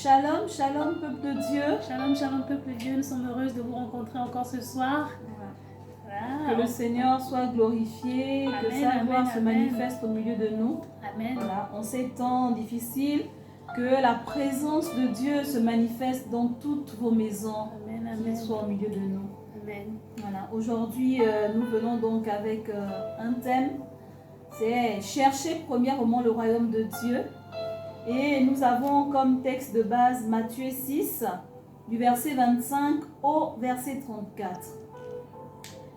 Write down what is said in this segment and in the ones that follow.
Shalom, shalom, peuple de Dieu. Shalom, shalom, peuple de Dieu. Nous sommes heureuses de vous rencontrer encore ce soir. Voilà. Que le Seigneur soit glorifié, Amen, que sa gloire amen, se amen. manifeste au milieu de nous. Amen. Voilà. En ces temps difficiles, que la présence de Dieu se manifeste dans toutes vos maisons, Amen, amen. qu'il soit au milieu de nous. Amen. Voilà. Aujourd'hui, nous venons donc avec un thème, c'est chercher premièrement le royaume de Dieu. Et nous avons comme texte de base Matthieu 6, du verset 25 au verset 34.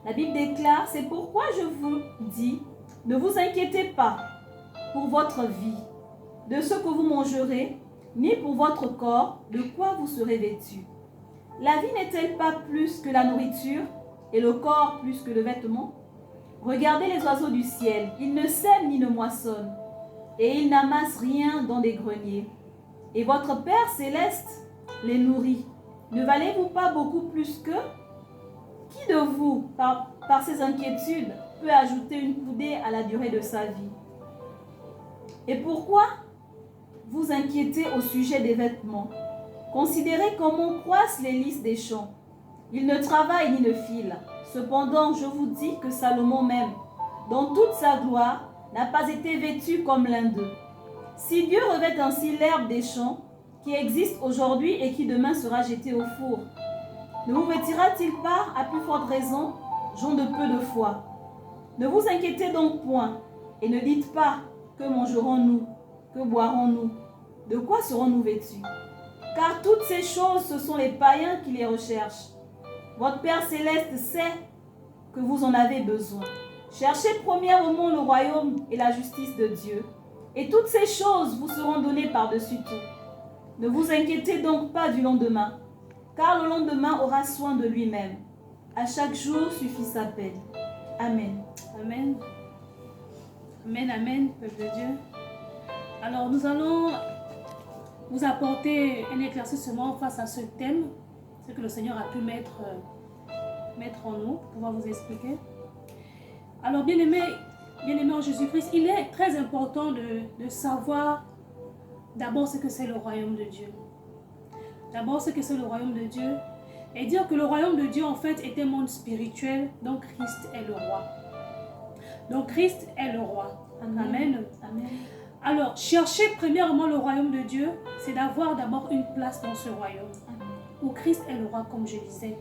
La Bible déclare, c'est pourquoi je vous dis, ne vous inquiétez pas pour votre vie, de ce que vous mangerez, ni pour votre corps, de quoi vous serez vêtus. La vie n'est-elle pas plus que la nourriture, et le corps plus que le vêtement? Regardez les oiseaux du ciel, ils ne sèment ni ne moissonnent, et ils n'amassent rien dans des greniers. Et votre Père céleste les nourrit. Ne valez-vous pas beaucoup plus qu'eux? Qui de vous, par ses inquiétudes, peut ajouter une coudée à la durée de sa vie? Et pourquoi vous inquiétez au sujet des vêtements? Considérez comment croissent les lys des champs. Ils ne travaillent ni ne filent. Cependant, je vous dis que Salomon même, dans toute sa gloire, n'a pas été vêtu comme l'un d'eux. Si Dieu revêt ainsi l'herbe des champs, qui existe aujourd'hui et qui demain sera jetée au four, ne vous vêtira-t-il pas à plus forte raison, gens de peu de foi? Ne vous inquiétez donc point, et ne dites pas, que mangerons-nous, que boirons-nous, de quoi serons-nous vêtus? Car toutes ces choses, ce sont les païens qui les recherchent. Votre Père céleste sait que vous en avez besoin. Cherchez premièrement le royaume et la justice de Dieu, et toutes ces choses vous seront données par-dessus tout. Ne vous inquiétez donc pas du lendemain, car le lendemain aura soin de lui-même. À chaque jour suffit sa peine. Amen. Amen. Amen, amen, peuple de Dieu. Alors, nous allons vous apporter un éclaircissement face à ce thème, ce que le Seigneur a pu mettre en nous, pour pouvoir vous expliquer. Alors, bien-aimés en Jésus-Christ, il est très important de savoir d'abord ce que c'est le royaume de Dieu. D'abord ce que c'est le royaume de Dieu. Et dire que le royaume de Dieu, en fait, est un monde spirituel, donc Christ est le roi. Donc Christ est le roi. Amen. Amen. Alors, chercher premièrement le royaume de Dieu, c'est d'avoir d'abord une place dans ce royaume. Amen. Où Christ est le roi, comme je disais.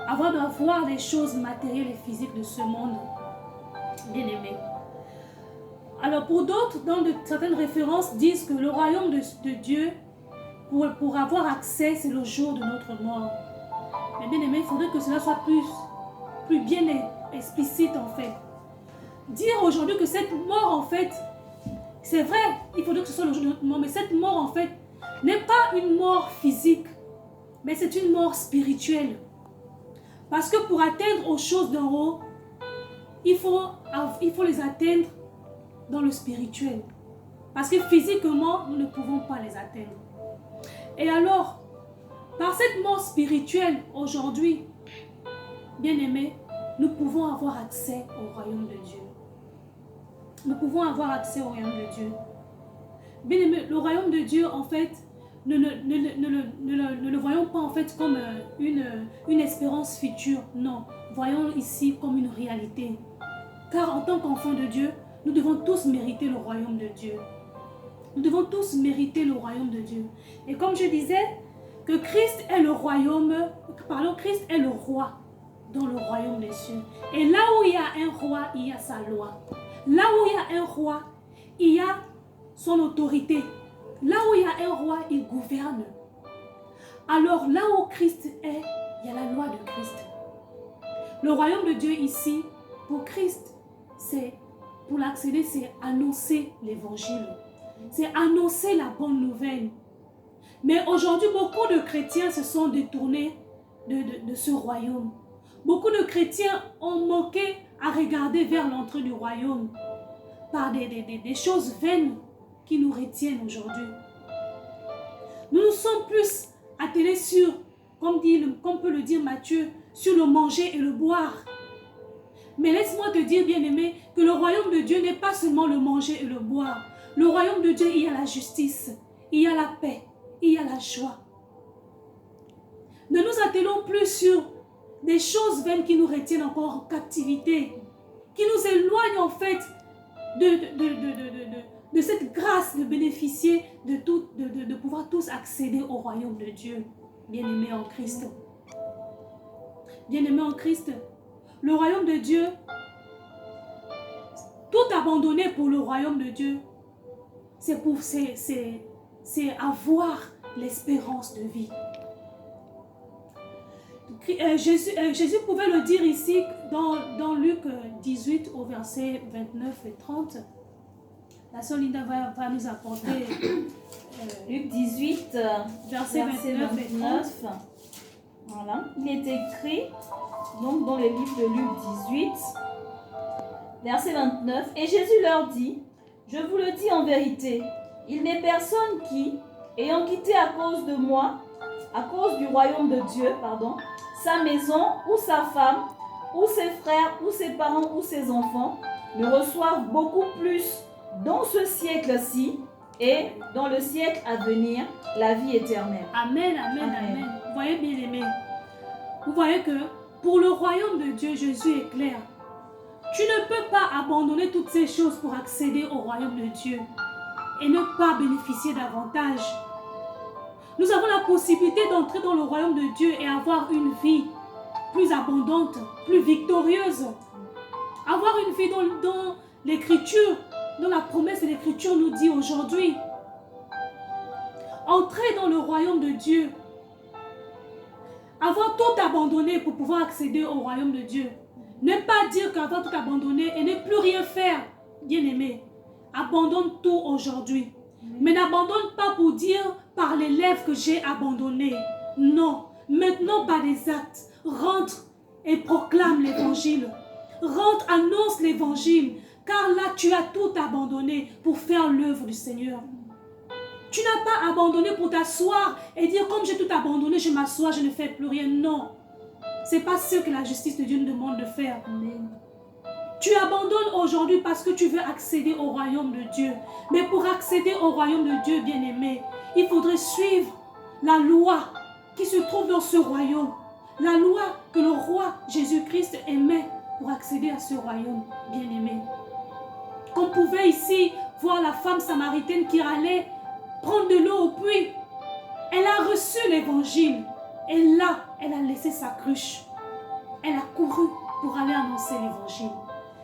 Avant d'avoir des choses matérielles et physiques de ce monde. Bien-aimé. Alors pour d'autres, dans certaines références, disent que le royaume de Dieu, pour avoir accès, c'est le jour de notre mort. Mais bien aimé, il faudrait que cela soit plus bien explicite en fait. Dire aujourd'hui que cette mort en fait, c'est vrai, il faudrait que ce soit le jour de notre mort, mais cette mort en fait n'est pas une mort physique, mais c'est une mort spirituelle. Parce que pour atteindre aux choses d'en haut, il faut les atteindre dans le spirituel. Parce que physiquement, nous ne pouvons pas les atteindre. Et alors, par cette mort spirituelle aujourd'hui, bien-aimés, nous pouvons avoir accès au royaume de Dieu. Nous pouvons avoir accès au royaume de Dieu. Bien-aimés, le royaume de Dieu, en fait, ne le voyons pas en fait comme une espérance future. Non, voyons ici comme une réalité. Car en tant qu'enfants de Dieu, nous devons tous mériter le royaume de Dieu. Nous devons tous mériter le royaume de Dieu. Et comme je disais, que Christ est le royaume, Christ est le roi dans le royaume des cieux. Et là où il y a un roi, il y a sa loi. Là où il y a un roi, il y a son autorité. Là où il y a un roi, il gouverne. Alors là où Christ est, il y a la loi de Christ. Le royaume de Dieu ici, pour Christ, pour l'accéder, c'est annoncer l'évangile. C'est annoncer la bonne nouvelle. Mais aujourd'hui, beaucoup de chrétiens se sont détournés de ce royaume. Beaucoup de chrétiens ont manqué à regarder vers l'entrée du royaume par des choses vaines qui nous retiennent aujourd'hui. Nous nous sommes plus attelés sur, comme peut le dire Matthieu, sur le manger et le boire. Mais laisse-moi te dire, bien-aimé, que le royaume de Dieu n'est pas seulement le manger et le boire. Le royaume de Dieu, il y a la justice, il y a la paix, il y a la joie. Ne nous attelons plus sur des choses vaines qui nous retiennent encore en captivité, qui nous éloignent en fait de cette grâce de bénéficier de pouvoir tous accéder au royaume de Dieu. Bien-aimés en Christ. Bien-aimés en Christ, le royaume de Dieu, tout abandonner pour le royaume de Dieu, c'est avoir l'espérance de vie. Jésus pouvait le dire ici dans Luc 18 au verset 29 et 30. La sœur Linda va nous apporter Luc 18, verset 29 et 30. Voilà. Il est écrit donc dans le livre de Luc 18, verset 29. Et Jésus leur dit, je vous le dis en vérité, il n'est personne qui, ayant quitté à cause de moi, à cause du royaume de Dieu, sa maison ou sa femme, ou ses frères, ou ses parents, ou ses enfants, ne reçoivent beaucoup plus dans ce siècle-ci et dans le siècle à venir, la vie éternelle. Amen, amen, amen. Vous voyez, bien aimé, vous voyez que pour le royaume de Dieu, Jésus est clair. Tu ne peux pas abandonner toutes ces choses pour accéder au royaume de Dieu et ne pas bénéficier davantage. Nous avons la possibilité d'entrer dans le royaume de Dieu et avoir une vie plus abondante, plus victorieuse. Avoir une vie dont l'Écriture, dont la promesse de l'Écriture nous dit aujourd'hui. Entrer dans le royaume de Dieu. Avoir tout abandonné pour pouvoir accéder au royaume de Dieu. Ne pas dire qu'avoir tout abandonné et ne plus rien faire, bien-aimé. Abandonne tout aujourd'hui. Mais n'abandonne pas pour dire par les lèvres que j'ai abandonné. Non, maintenant par des actes. Rentre et proclame l'évangile. Rentre, annonce l'évangile. Car là, tu as tout abandonné pour faire l'œuvre du Seigneur. Tu n'as pas abandonné pour t'asseoir et dire comme j'ai tout abandonné, je m'assois, je ne fais plus rien. Non. Ce n'est pas ce que la justice de Dieu nous demande de faire. Amen. Tu abandonnes aujourd'hui parce que tu veux accéder au royaume de Dieu. Mais pour accéder au royaume de Dieu, bien-aimé, il faudrait suivre la loi qui se trouve dans ce royaume. La loi que le roi Jésus-Christ aimait pour accéder à ce royaume, bien-aimé. Qu'on pouvait ici voir la femme samaritaine qui allait prendre de l'eau au puits. Elle a reçu l'évangile. Et là, elle a laissé sa cruche. Elle a couru pour aller annoncer l'évangile.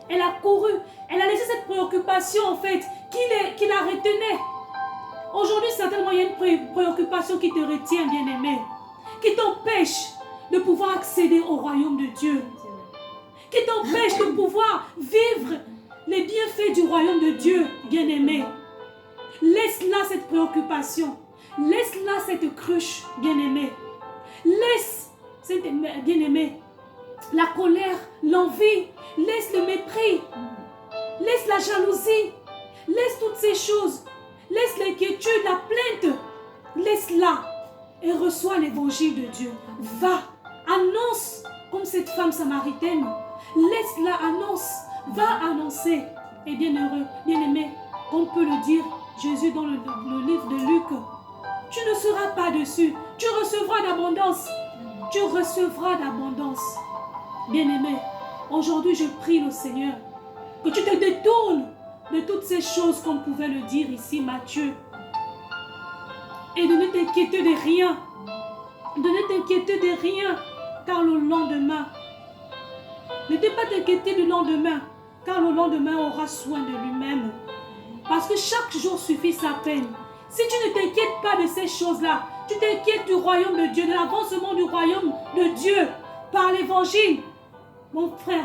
Elle a couru. Elle a laissé cette préoccupation, en fait, qui la retenait. Aujourd'hui, certainement, il y a une préoccupation qui te retient, bien-aimé, qui t'empêche de pouvoir accéder au royaume de Dieu, qui t'empêche de pouvoir vivre les bienfaits du royaume de Dieu, bien-aimé. Laisse là cette préoccupation. Laisse là cette cruche, bien-aimé. Laisse, bien-aimé, la colère, l'envie. Laisse le mépris. Laisse la jalousie. Laisse toutes ces choses. Laisse l'inquiétude, la plainte. Laisse-la et reçois l'évangile de Dieu. Va, annonce comme cette femme samaritaine. Laisse-la, annonce. Va annoncer. Et bienheureux, bien-aimé, on peut le dire, Jésus dans le livre de Luc, tu ne seras pas dessus. Tu recevras d'abondance. Tu recevras d'abondance. Bien-aimé, aujourd'hui je prie le Seigneur que tu te détournes de toutes ces choses qu'on pouvait le dire ici, Matthieu. Et de ne t'inquiéter de rien. De ne t'inquiéter de rien, car le lendemain, ne pas t'inquiéter du lendemain, car le lendemain aura soin de lui-même. Parce que chaque jour suffit sa peine. Si tu ne t'inquiètes pas de ces choses-là, tu t'inquiètes du royaume de Dieu, de l'avancement du royaume de Dieu par l'évangile. Mon frère,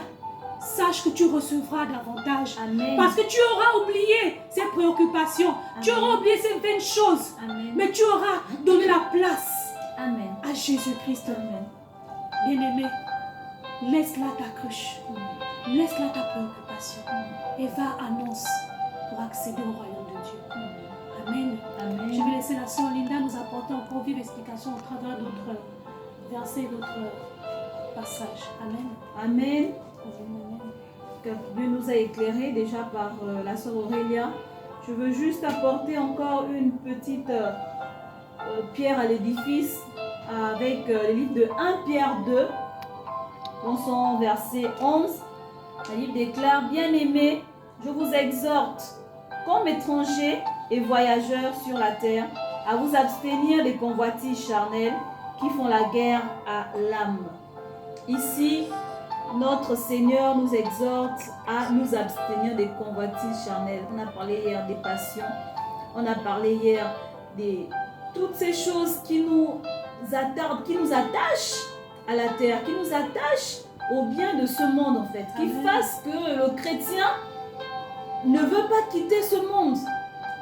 sache que tu recevras davantage. Amen. Parce que tu auras oublié ces préoccupations. Amen. Tu auras oublié ces vaines choses. Amen. Mais tu auras donné la place Amen. à Jésus-Christ. Amen. Bien-aimé, laisse-la ta cruche. Laisse-la ta préoccupation. Et va annonce pour accéder au royaume de Dieu. Amen. Amen. Je vais laisser la sœur Linda nous apporter encore vive explication au travers d'autres versets, d'autres passages. Amen. Amen. Amen. Que Dieu nous a éclairé déjà par la sœur Aurélia. Je veux juste apporter encore une petite Pierre à l'édifice avec le livre de 1 Pierre 2, dans son verset 11. Le livre déclare: Bien-aimés, je vous exhorte, comme étrangers et voyageurs sur la terre, à vous abstenir des convoitises charnelles qui font la guerre à l'âme. Ici, notre Seigneur nous exhorte à nous abstenir des convoitises charnelles. On a parlé hier des passions, on a parlé hier de toutes ces choses qui nous attardent, qui nous attachent à la terre, qui nous attachent au bien de ce monde en fait, qui fassent que le chrétien ne veut pas quitter ce monde.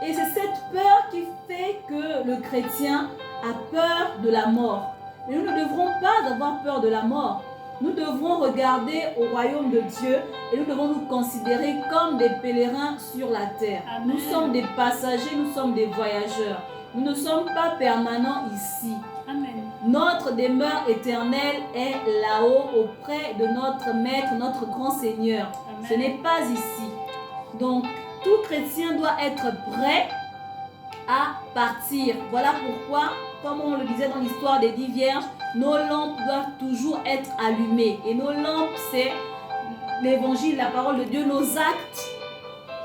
Et c'est cette peur qui fait que le chrétien a peur de la mort. Mais nous ne devrons pas avoir peur de la mort. Nous devrons regarder au royaume de Dieu et nous devons nous considérer comme des pèlerins sur la terre. Amen. Nous sommes des passagers, nous sommes des voyageurs. Nous ne sommes pas permanents ici. Amen. Notre demeure éternelle est là-haut auprès de notre Maître, notre grand Seigneur. Amen. Ce n'est pas ici. Donc, tout chrétien doit être prêt à partir. Voilà pourquoi, comme on le disait dans l'histoire des 10 vierges, nos lampes doivent toujours être allumées. Et nos lampes, c'est l'évangile, la parole de Dieu, nos actes.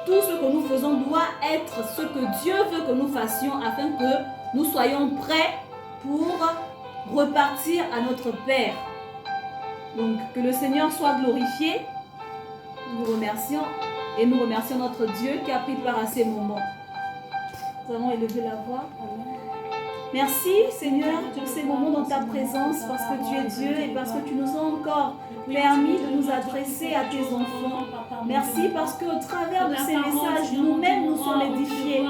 Tout ce que nous faisons doit être ce que Dieu veut que nous fassions afin que nous soyons prêts pour repartir à notre Père. Donc, que le Seigneur soit glorifié. Nous vous remercions et nous remercions notre Dieu qui a pris part à ces moments. Nous allons élever la voix. Amen. Merci Seigneur pour ces moments dans ta présence, parce que tu es Dieu et parce que tu nous as encore permis de nous adresser à tes enfants. Merci parce qu'au travers de ces messages, nous-mêmes nous sommes édifiés.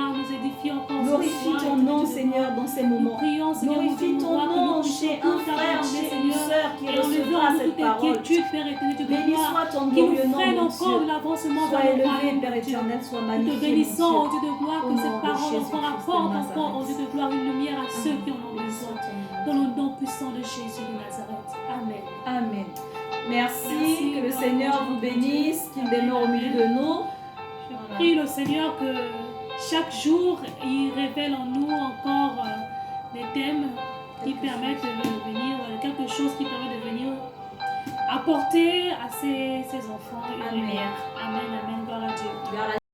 Glorifie ton nom Seigneur dans ces moments. Glorifie ton nom chez un frère, chez une sœur qui recevra cette parole. Béni soit ton glorieux nom, mon Dieu. Sois élevé, Père éternel, sois magnifié. Nous te bénissons, au Dieu de gloire, que cette parole encore apporte encore, au Dieu de gloire, une lumière à ceux qui en ont besoin. Dans le nom puissant de Jésus de Nazareth. Amen. Amen. Merci, que le Seigneur vous bénisse, qu'il demeure au milieu de nous. Je prie le Seigneur que chaque jour, il révèle en nous encore des thèmes qui permettent de venir, quelque chose qui permet de venir apporter à ses enfants une lumière. Amen, amen, gloire à Dieu.